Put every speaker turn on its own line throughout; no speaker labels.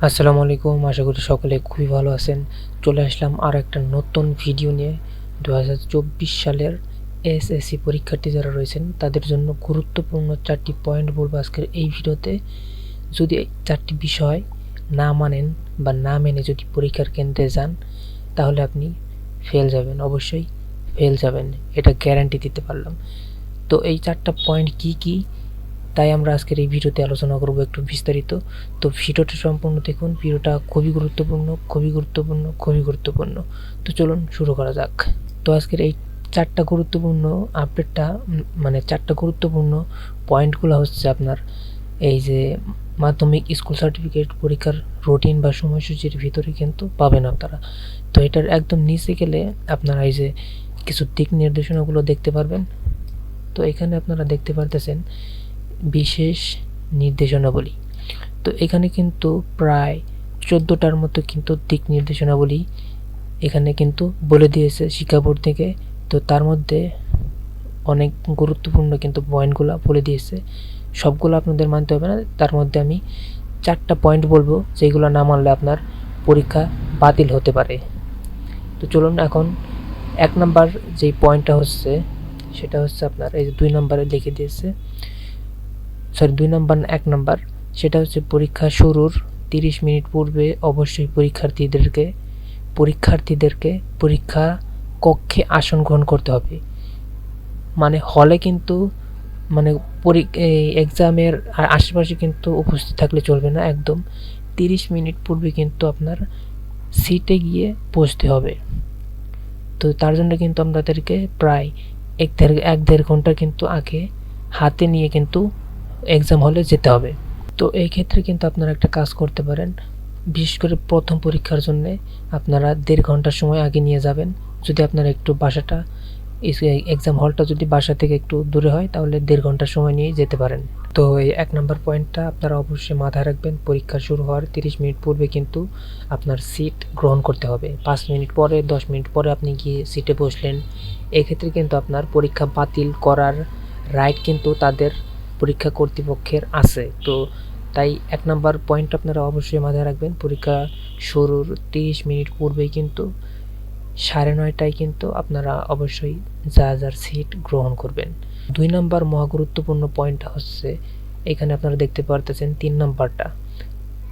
আসসালামু আলাইকুম, আশা করি সকলে খুবই ভালো আছেন। চলে আসলাম আর একটা নতুন ভিডিও নিয়ে। 2024 সালের এসএসসি পরীক্ষার্থী যারা রয়েছেন তাদের জন্য গুরুত্বপূর্ণ 4টি পয়েন্ট বলবো আজকের এই ভিডিওতে। যদি এই 4টি বিষয় না মানেন বা না মেনে যদি পরীক্ষার কেন্দ্রে যান তাহলে আপনি ফেল যাবেন, অবশ্যই ফেল যাবেন, এটা গ্যারান্টি দিতে পারলাম। তো এই 4টা পয়েন্ট কি তাই আমরা আজকের এই ভিডিওতে আলোচনা করব একটু বিস্তারিত। তো ভিডিওটা সম্পূর্ণ দেখুন, ভিডিওটা খুবই গুরুত্বপূর্ণ। তো চলুন শুরু করা যাক। তো আজকের এই 4টা গুরুত্বপূর্ণ আপডেটটা মানে 4টা গুরুত্বপূর্ণ পয়েন্টগুলো হচ্ছে আপনার এই যে মাধ্যমিক স্কুল সার্টিফিকেট পরীক্ষার রুটিন বা সময়সূচির ভিতরে কিন্তু পাবেন আপনারা। তো এটার একদম নিচে গেলে আপনারা এই যে কিছু দিক নির্দেশনাগুলো দেখতে পারবেন। তো এখানে আপনারা দেখতে পারতেছেন বিশেষ নির্দেশনাবলী। তো এখানে কিন্তু প্রায় 14টার মতো কিন্তু দিক নির্দেশনাবলী এখানে কিন্তু বলে দিয়েছে শিক্ষা বোর্ড থেকে। তো তার মধ্যে অনেক গুরুত্বপূর্ণ কিন্তু পয়েন্টগুলো বলে দিয়েছে, সবগুলো আপনাদের মানতে হবে না। তার মধ্যে আমি 4টা পয়েন্ট বলবো যেগুলো না মানলে আপনার পরীক্ষা বাতিল হতে পারে। তো চলুন এখন 1 নাম্বার যেই পয়েন্টটা হচ্ছে সেটা হচ্ছে আপনার এই যে 2 নম্বরে লিখে দিয়েছে, 2 নাম্বার না 1 নাম্বার, সেটা হচ্ছে পরীক্ষা শুরুর 30 মিনিট পূর্বে অবশ্যই পরীক্ষার্থীদেরকে পরীক্ষা কক্ষে আসন গ্রহণ করতে হবে। মানে হলে কিন্তু মানে এক্সামের আশেপাশে কিন্তু উপস্থিত থাকলে চলবে না, একদম 30 মিনিট পূর্বে কিন্তু আপনার সিটে গিয়ে বসতে হবে। তো তার জন্য কিন্তু আপনাদেরকে প্রায় 1-1.5 ঘন্টা কিন্তু আগে হাতে নিয়ে কিন্তু এক্সাম হলে যেতে হবে। তো এই ক্ষেত্রে কিন্তু আপনারা একটা কাজ করতে পারেন, বিশেষ করে প্রথম পরীক্ষার জন্য আপনারা 1.5 ঘন্টা সময় আগে নিয়ে যাবেন। যদি আপনারা একটু বাসাটা এক্সাম হলটা যদি বাসা থেকে একটু দূরে হয় তাহলে 1.5 ঘন্টা সময় নিয়ে যেতে পারেন। তো এই 1 নাম্বার পয়েন্টটা আপনারা অবশ্যই মাথায় রাখবেন, পরীক্ষা শুরু হওয়ার 30 মিনিট পূর্বে কিন্তু আপনার সিট গ্রহণ করতে হবে। 5 মিনিট পরে 10 মিনিট পরে আপনি গিয়ে সিটে বসলেন, এক্ষেত্রে কিন্তু আপনার পরীক্ষা বাতিল করার রাইট কিন্তু তাদের পরীক্ষা কর্তৃপক্ষের আছে। তো তাই 1 নাম্বার পয়েন্ট আপনারা অবশ্যই মাথায় রাখবেন, পরীক্ষা শুরুর 30 মিনিট পূর্বেই কিন্তু 9:30টায় কিন্তু আপনারা অবশ্যই যার সিট গ্রহণ করবেন। 2 নাম্বার মহা গুরুত্বপূর্ণ পয়েন্টটা হচ্ছে এখানে আপনারা দেখতে পারতেছেন 3 নাম্বারটা,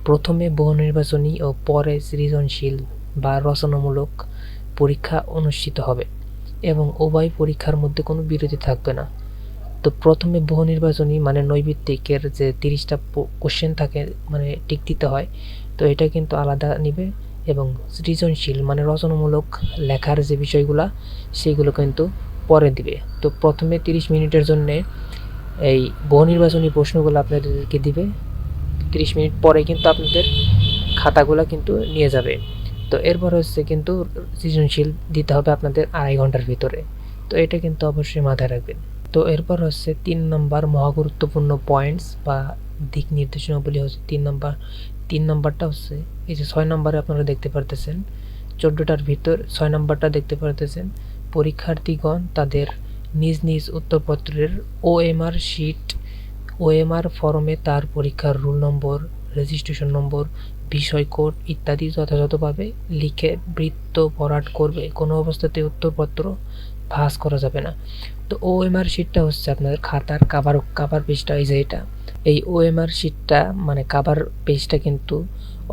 প্রথমে বহু নির্বাচনী ও পরে সৃজনশীল বা রচনামূলক পরীক্ষা অনুষ্ঠিত হবে এবং উভয় পরীক্ষার মধ্যে কোনো বিরতি থাকবে না। তো প্রথমে বহু নির্বাচনী মানে নৈবিত্তিকের যে 30টা কোশ্চেন থাকে মানে টিক দিতে হয়, তো এটা কিন্তু আলাদা নিবে, এবং সৃজনশীল মানে রচনামূলক লেখার যে বিষয়গুলো সেগুলো কিন্তু পরে দিবে। তো প্রথমে 30 মিনিটের জন্যে এই বহু নির্বাচনী প্রশ্নগুলো আপনাদেরকে দিবে, 30 মিনিট পরে কিন্তু আপনাদের খাতাগুলো কিন্তু নিয়ে যাবে। তো এরপর হচ্ছে কিন্তু সৃজনশীল দিতে হবে আপনাদের 2.5 ঘন্টার ভিতরে। তো এটা কিন্তু অবশ্যই মাথায় রাখবেন। তো এরপর হচ্ছে 3 নাম্বার মহা গুরুত্বপূর্ণ পয়েন্টস বা দিক নির্দেশনাবলী হচ্ছে 3 নাম্বারটা হচ্ছে এই যে 6 নাম্বারে আপনারা দেখতে পারতেছেন 14টার ভিতর 6 নাম্বারটা দেখতে পারতেছেন, পরীক্ষার্থীগণ তাদের নিজ নিজ উত্তরপত্রের ওএমআর ফরমে তার পরীক্ষার রোল নম্বর, রেজিস্ট্রেশন নম্বর, বিষয় কোড ইত্যাদি যথাযথভাবে লিখে বৃত্ত ভরাট করবে। কোনো অবস্থাতেই উত্তরপত্র ভাঁজ করা যাবে না। তো ওএমআর শিটটা হচ্ছে আপনাদের খাতার কাভার পেজটা, এই যে এটা, এই ওএমআর শিটটা মানে কাভার পেজটা কিন্তু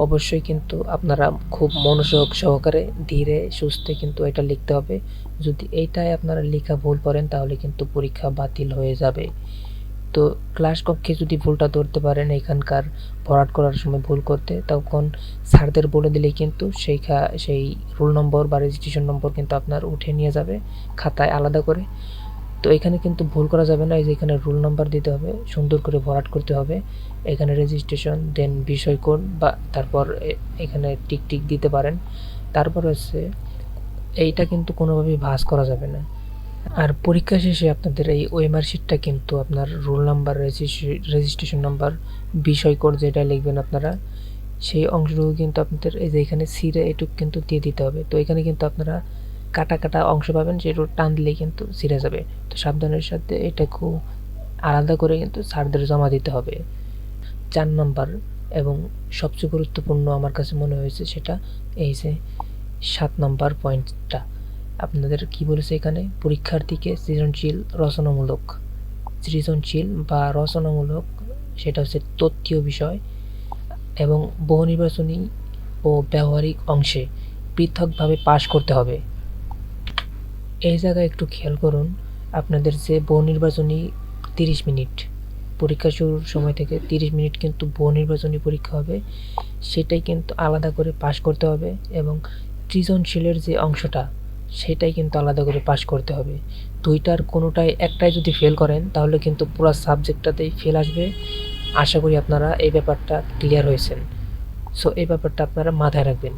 অবশ্যই কিন্তু আপনারা খুব মনোযোগ সহকারে ধীরে সুস্থে কিন্তু এটা লিখতে হবে। যদি এইটাই আপনারা লেখা ভুল করেন তাহলে কিন্তু পরীক্ষা বাতিল হয়ে যাবে। তো ক্লাস কক্ষে যদি ভুলটা ধরতে পারেন এখানকার ভরাট করার সময় ভুল করতে, তখন স্যারদের বলে দিলেই কিন্তু সেই রোল নম্বর বা রেজিস্ট্রেশন নম্বর কিন্তু আপনার উঠে নিয়ে যাবে খাতায় আলাদা করে। তো এখানে কিন্তু ভুল করা যাবে না, এই যে এখানে রোল নাম্বার দিতে হবে, সুন্দর করে ভরাট করতে হবে, এখানে রেজিস্ট্রেশন, দেন বিষয় কোড বা তারপর এখানে টিক দিতে পারেন। তারপর হচ্ছে এইটা কিন্তু কোনোভাবেই ভাঁজ করা যাবে না। আর পরীক্ষা শেষে আপনাদের এই ওএমআর শিটটা কিন্তু আপনার রোল নাম্বার, রেজিস্ট্রেশন নাম্বার, বিষয় কোড যেটা লিখবেন আপনারা সেই অংশটুকু কিন্তু আপনাদের এই যে এখানে সিরে এটুকু কিন্তু দিয়ে দিতে হবে। তো এখানে কিন্তু আপনারা কাটা অংশ পাবেন, সেটা টান দিলেই কিন্তু ছিঁড়ে যাবে। তো সাবধানের সাথে এটা খুব আলাদা করে কিন্তু স্যারদের জমা দিতে হবে। 4 নাম্বার এবং সবচেয়ে গুরুত্বপূর্ণ আমার কাছে মনে হয়েছে সেটা এই যে 7 নম্বর পয়েন্টটা। আপনাদের কি বলেছে এখানে, পরীক্ষার্থীকে সৃজনশীল বা রচনামূলক সেটা হচ্ছে তথ্যীয় বিষয় এবং বহু নির্বাচনী ও ব্যবহারিক অংশে পৃথকভাবে পাশ করতে হবে। এই জায়গায় একটু খেয়াল করুন, আপনাদের যে বহু নির্বাচনী 30 মিনিট পরীক্ষা শুরুর সময় থেকে 30 মিনিট কিন্তু বহু নির্বাচনী পরীক্ষা হবে, সেটাই কিন্তু আলাদা করে পাশ করতে হবে এবং সৃজনশীলের যে অংশটা সেটাই কিন্তু আলাদা করে পাশ করতে হবে। দুইটার কোনোটাই একটাই যদি ফেল করেন তাহলে কিন্তু পুরো সাবজেক্টটাতেই ফেল আসবে। আশা করি আপনারা এই ব্যাপারটা ক্লিয়ার হয়েছেন। সো এই ব্যাপারটা আপনারা মাথায় রাখবেন।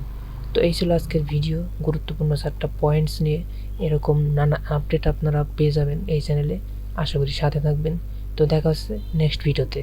তো এই ছিল আজকের ভিডিও, গুরুত্বপূর্ণ 4টা পয়েন্টস নিয়ে। এরকম নানা আপডেট আপনারা পেয়ে যাবেন এই চ্যানেলে। আশা করি সাথে থাকবেন। তো দেখা হচ্ছে নেক্সট ভিডিওতে।